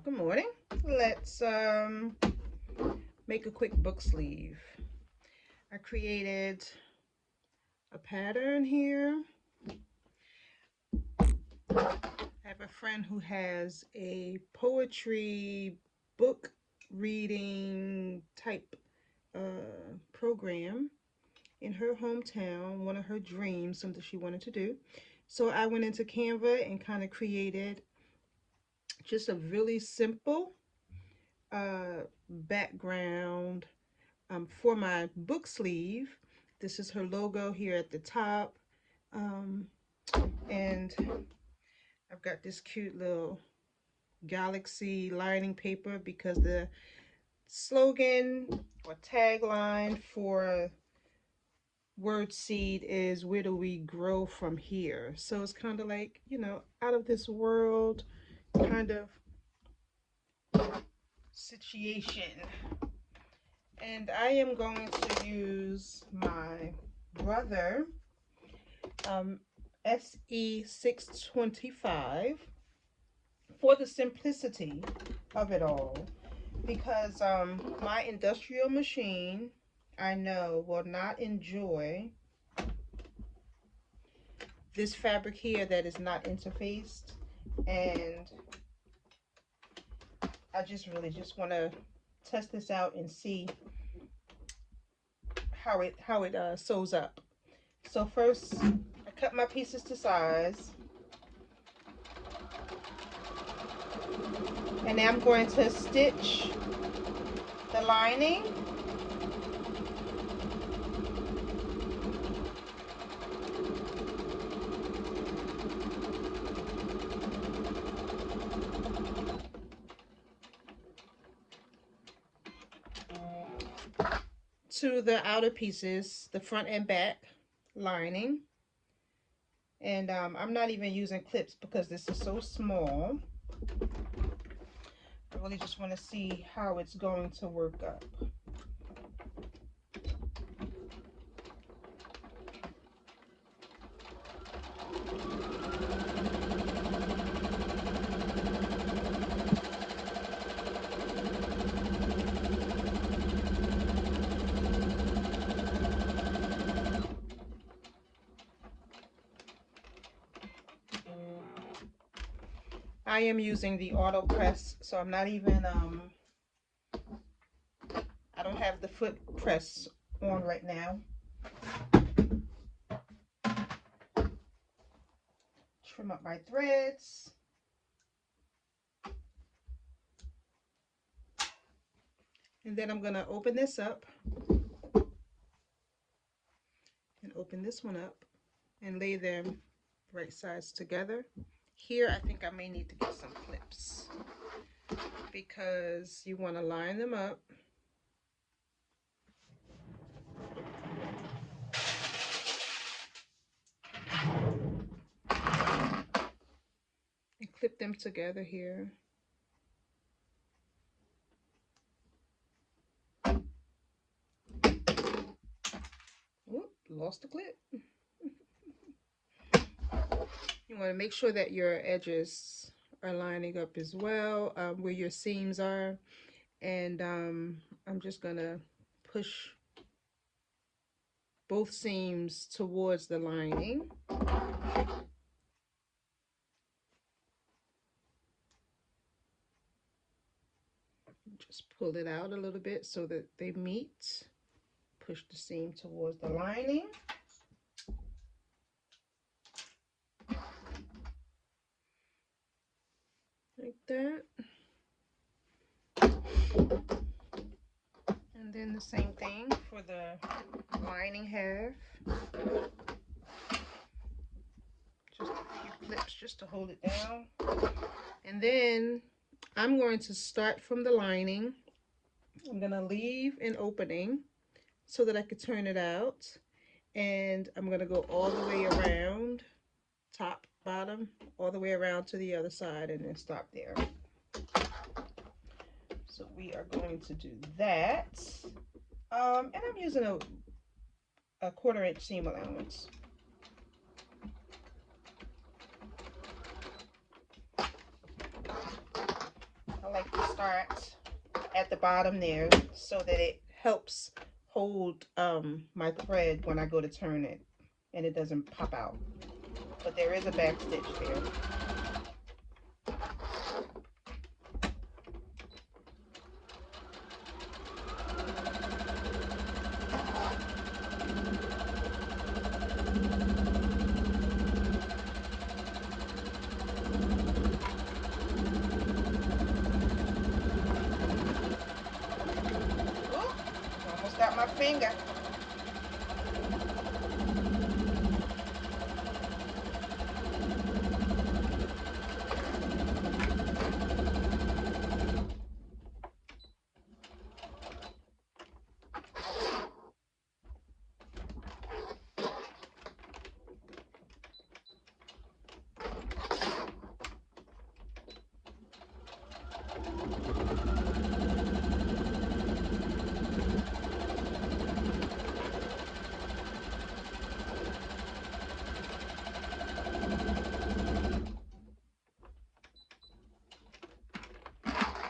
Good morning. Let's make a quick book sleeve. I created a pattern here. I have a friend who has a poetry book reading type program in her hometown, one of her dreams, something she wanted to do. So I went into Canva and kind of created just a really simple background for my book sleeve. This is her logo here at the top. Um, and I've got this cute little galaxy lining paper because the slogan or tagline for Word Seed is where do we grow from here? So it's kind of like, out of this world kind of situation. And I am going to use my brother SE625 for the simplicity of it all, because my industrial machine, I know, will not enjoy this fabric here that is not interfaced, and I just really just want to test this out and see how it sews up. So first, I cut my pieces to size, and now I'm going to stitch the lining to the outer pieces, the front and back lining. And I'm not even using clips because this is so small. I really just want to see how it's going to work up. I am using the auto press, so I'm not even I don't have the foot press on right now. Trim up my threads. And then I'm going to open this up and open this one up and lay them right sides together. Here I think I may need to get some clips because you want to line them up. And clip them together here. Oop, lost the clip. You want to make sure that your edges are lining up as well, where your seams are. And I'm just going to push both seams towards the lining. Just pull it out a little bit so that they meet. Push the seam towards the lining. Like that. And then the same thing for the lining half. Just a few clips just to hold it down. And then I'm going to start from the lining. I'm going to leave an opening so that I could turn it out. And I'm going to go all the way around, top, bottom, all the way around to the other side and then stop there. So we are going to do that. And I'm using a 1/4 inch seam allowance. like to start at the bottom there so that it helps hold my thread when I go to turn it and it doesn't pop out. But there is a back stitch there. Ooh, almost got my finger.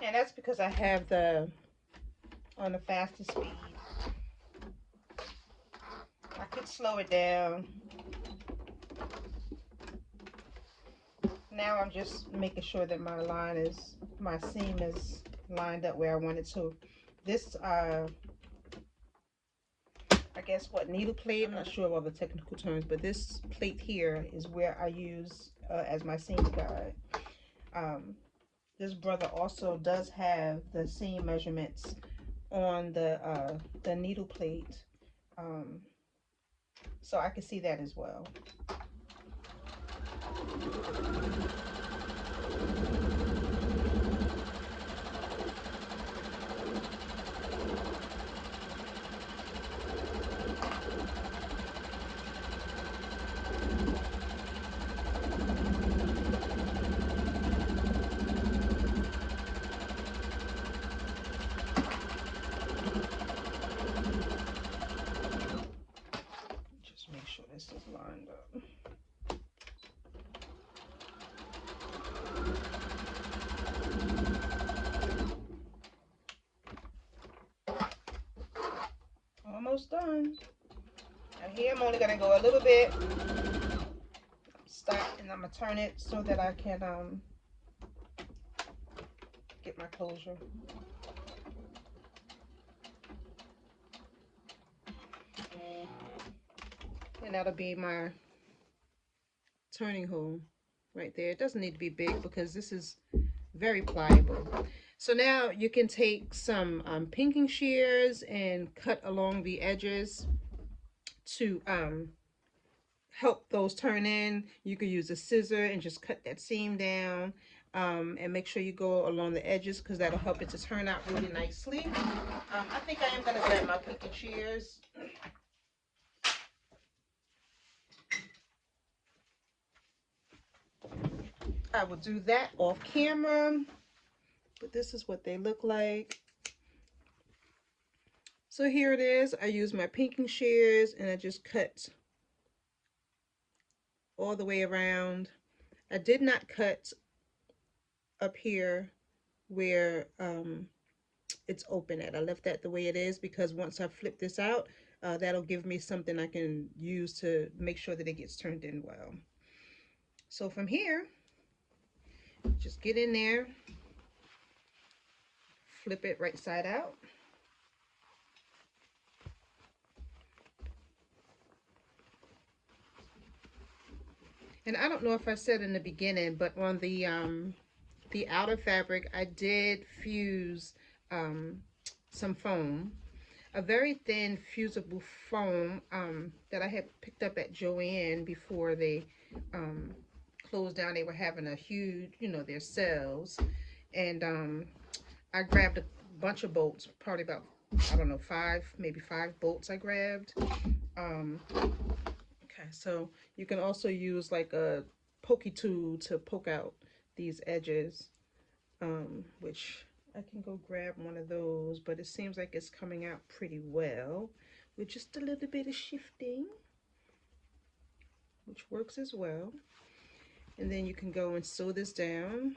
And that's because I have the on the fastest speed. I could slow it down. Now I'm just making sure that my seam is lined up where I want it to. This, I guess what, needle plate? I'm not sure of all the technical terms, but this plate here is where I use as my seam guide. This brother also does have the seam measurements on the needle plate, um, so I can see that as well. Just make sure this is lined up. Almost done. And here I'm only gonna go a little bit, stop, and I'm gonna turn it so that I can get my closure. And that'll be my turning hole right there. It doesn't need to be big because this is very pliable. So now you can take some pinking shears and cut along the edges to help those turn in. You could use a scissor and just cut that seam down, and make sure you go along the edges because that'll help it to turn out really nicely. I think I am going to grab my pinking shears. I will do that off camera, but this is what they look like. So here it is. I use my pinking shears and I just cut all the way around. I did not cut up here where it's open at. I left that the way it is because once I flip this out, that'll give me something I can use to make sure that it gets turned in well. So from here, just get in there, flip it right side out. And I don't know if I said in the beginning, but on the outer fabric, I did fuse some foam, a very thin fusible foam that I had picked up at Joann before they closed down. They were having a huge, their sales, and I grabbed a bunch of bolts, probably about, I don't know, maybe five bolts I grabbed. Okay, so you can also use like a pokey tool to poke out these edges, which I can go grab one of those, but it seems like it's coming out pretty well with just a little bit of shifting, which works as well. And then you can go and sew this down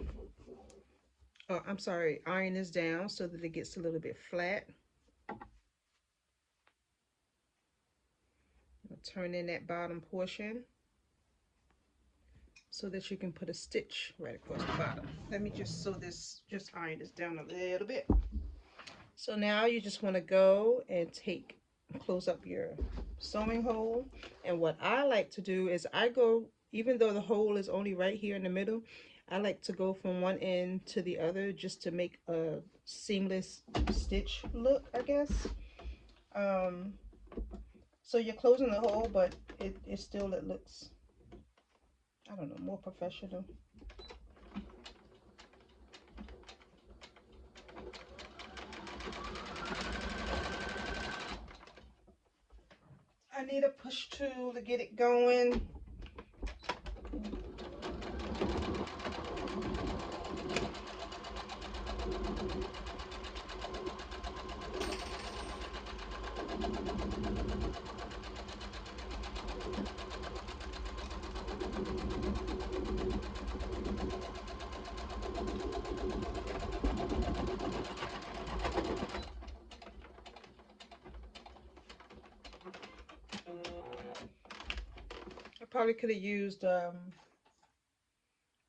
I'm sorry, iron this down so that it gets a little bit flat. I'll turn in that bottom portion so that you can put a stitch right across the bottom. Let me just sew this, just iron this down a little bit. So now you just want to go and close up your sewing hole. And what I like to do is I go, even though the hole is only right here in the middle, I like to go from one end to the other just to make a seamless stitch look, I guess. So you're closing the hole, but it looks, I don't know, more professional. I need a push tool to get it going. I probably could have used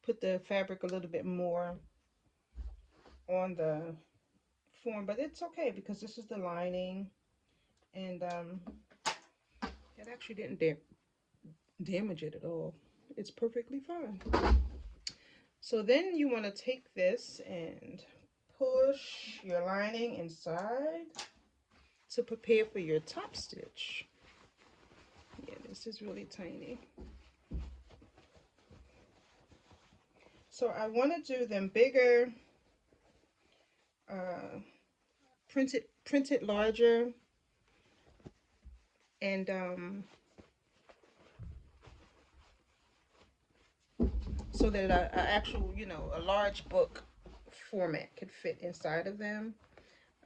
put the fabric a little bit more on the form, but it's okay because this is the lining, and it actually didn't damage it at all. It's perfectly fine. So then you want to take this and push your lining inside to prepare for your top stitch. Yeah, this is really tiny. So I want to do them bigger, print it larger, and so that a actual, you know, a large book format could fit inside of them.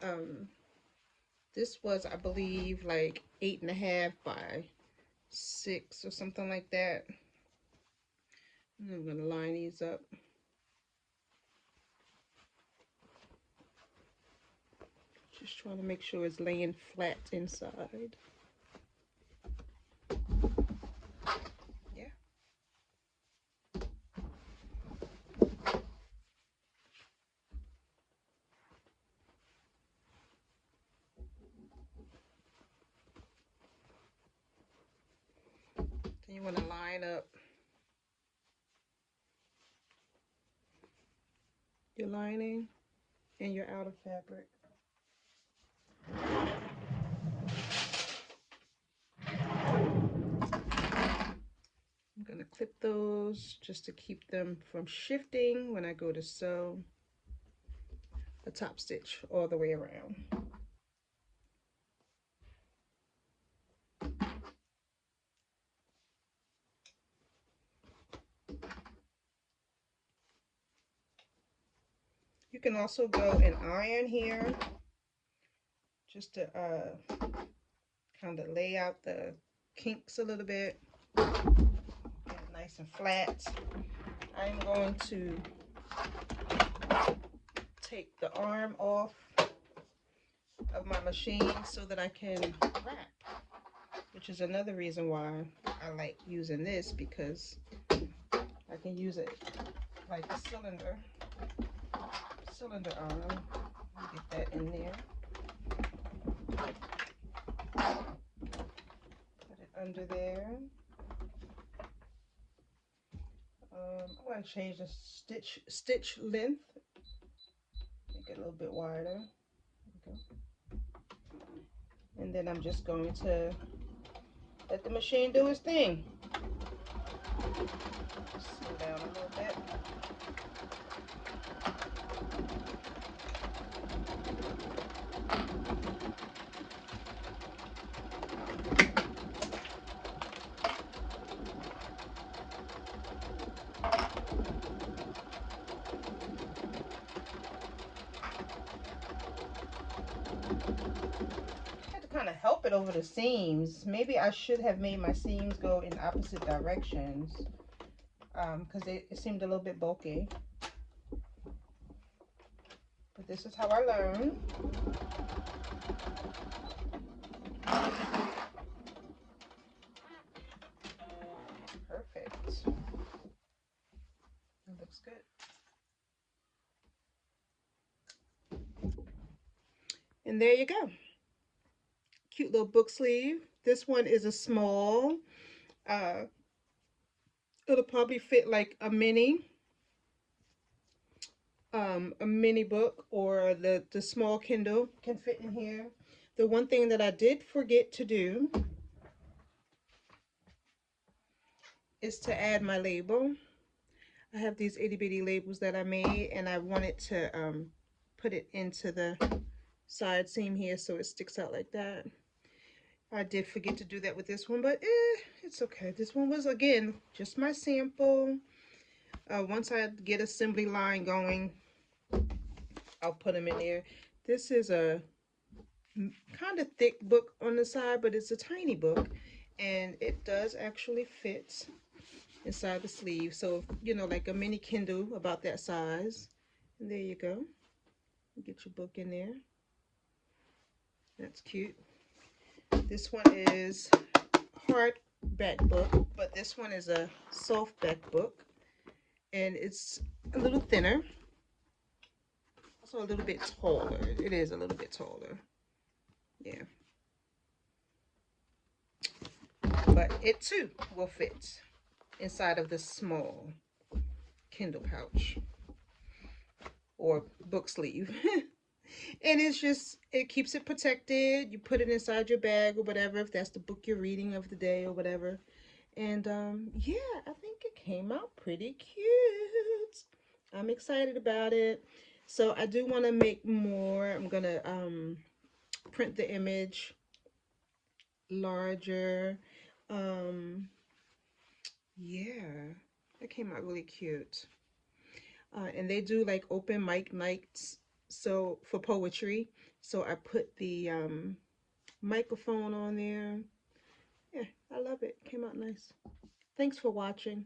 Um, this was, I believe, like 8.5 by 6 or something like that. I'm gonna line these up. Just trying to make sure it's laying flat inside. Yeah. Then you want to line up your lining and your outer fabric. I'm going to clip those just to keep them from shifting when I go to sew a top stitch all the way around. You can also go and iron here just to kind of lay out the kinks a little bit. Get it nice and flat. I'm going to take the arm off of my machine so that I can wrap, which is another reason why I like using this, because I can use it like a cylinder arm. Get that in there. Put it under there. I'm going to change the stitch length. Make it a little bit wider. Okay. And then I'm just going to let the machine do its thing. Slow down a little bit. Kind of help it over the seams. Maybe I should have made my seams go in opposite directions because it seemed a little bit bulky. but this is how I learn. Perfect. That looks good. And there you go. Cute little book sleeve. This one is a small. Uh, it'll probably fit like a mini book, or the small Kindle can fit in here. The one thing that I did forget to do is to add my label. I have these itty bitty labels that I made, and I wanted to put it into the side seam here so it sticks out like that. I did forget to do that with this one, but it's okay. This one was, again, just my sample. Once I get assembly line going, I'll put them in there. This is a kind of thick book on the side, but it's a tiny book, and it does actually fit inside the sleeve. So, you know, like a mini Kindle about that size. And there you go. Get your book in there. That's cute. This one is hardback book, but this one is a softback book, and it's a little thinner. Also a little bit taller. It is a little bit taller. Yeah. But it too will fit inside of this small Kindle pouch or book sleeve. And it's just, it keeps it protected. You put it inside your bag or whatever, if that's the book you're reading of the day or whatever. And yeah, I think it came out pretty cute. I'm excited about it. So I do want to make more. I'm gonna print the image larger. um yeah, that came out really cute. And they do like open mic nights, so for poetry. So I put the microphone on there. Yeah, I love it. Came out nice. Thanks for watching.